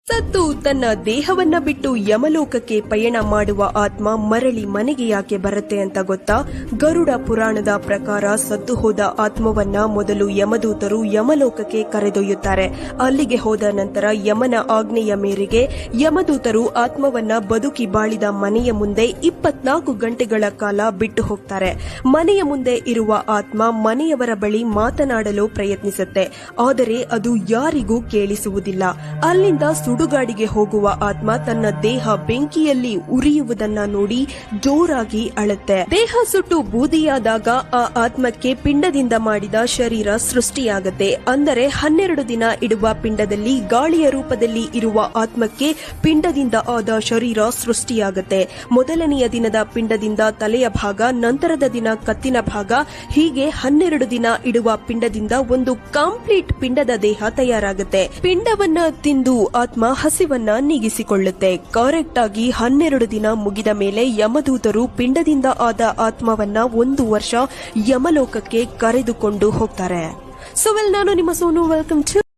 ಸತ್ತು ತನ್ನ ದೇಹವನ್ನ ಬಿಟ್ಟು ಯಮಲೋಕಕ್ಕೆ ಪಯಣ ಮಾಡುವ ಆತ್ಮ ಮರಳಿ ಮನೆಗೆ ಯಾಕೆ ಬರುತ್ತೆ ಅಂತ ಗೊತ್ತಾ? ಗರುಡ ಪುರಾಣದ ಪ್ರಕಾರ ಸತ್ತು ಹೋದ ಆತ್ಮವನ್ನ ಮೊದಲು ಯಮದೂತರು ಯಮಲೋಕಕ್ಕೆ ಕರೆದೊಯ್ಯುತ್ತಾರೆ. ಅಲ್ಲಿಗೆ ಹೋದ ನಂತರ ಯಮನ ಆಜ್ಞೆಯ ಮೇರೆಗೆ ಯಮದೂತರು ಆತ್ಮವನ್ನ ಬದುಕಿ ಬಾಳಿದ ಮನೆಯ ಮುಂದೆ 24 ಗಂಟೆಗಳ ಕಾಲ ಬಿಟ್ಟು ಹೋಗ್ತಾರೆ. ಮನೆಯ ಮುಂದೆ ಇರುವ ಆತ್ಮ ಮನೆಯವರ ಬಳಿ ಮಾತನಾಡಲು ಪ್ರಯತ್ನಿಸುತ್ತೆ, ಆದರೆ ಅದು ಯಾರಿಗೂ ಕೇಳಿಸುವುದಿಲ್ಲ. ಅಲ್ಲಿಂದ ಸುಡುಗಾಡಿಗೆ ಹೋಗುವ ಆತ್ಮ ತನ್ನ ದೇಹ ಬೆಂಕಿಯಲ್ಲಿ ಉರಿಯುವುದನ್ನ ನೋಡಿ ಜೋರಾಗಿ ಅಳುತ್ತೆ. ದೇಹ ಸುಟ್ಟು ಬೂದಿಯಾದಾಗ ಆ ಆತ್ಮಕ್ಕೆ ಪಿಂಡದಿಂದ ಮಾಡಿದ ಶರೀರ ಸೃಷ್ಟಿಯಾಗತ್ತೆ. ಅಂದರೆ 12 ದಿನ ಇಡುವ ಪಿಂಡದಲ್ಲಿ ಗಾಳಿಯ ರೂಪದಲ್ಲಿ ಇರುವ ಆತ್ಮಕ್ಕೆ ಪಿಂಡದಿಂದ ಆದ ಶರೀರ ಸೃಷ್ಟಿಯಾಗತ್ತೆ. ಮೊದಲನೆಯ ದಿನದ ಪಿಂಡದಿಂದ ತಲೆಯ ಭಾಗ, ನಂತರದ ದಿನ ಕತ್ತಿನ ಭಾಗ, ಹೀಗೆ 12 ದಿನ ಇಡುವ ಪಿಂಡದಿಂದ ಒಂದು ಕಂಪ್ಲೀಟ್ ಪಿಂಡದ ದೇಹ ತಯಾರಾಗುತ್ತೆ. ಪಿಂಡವನ್ನ ತಿಂದು ಆತ್ಮ ಹಸಿವನ್ನ ನೀಗಿಸಿಕೊಳ್ಳುತ್ತೆ. ಕರೆಕ್ಟ್ ಆಗಿ 12 ದಿನ ಮುಗಿದ ಮೇಲೆ ಯಮದೂತರು ಪಿಂಡದಿಂದ ಆದ ಆತ್ಮವನ್ನ 1 ವರ್ಷ ಯಮಲೋಕಕ್ಕೆ ಕರೆದುಕೊಂಡು ಹೋಗ್ತಾರೆ. ಸೊ ನಾನು ನಿಮ್ಮ ಸೋನು, ವೆಲ್ಕಮ್ ಟು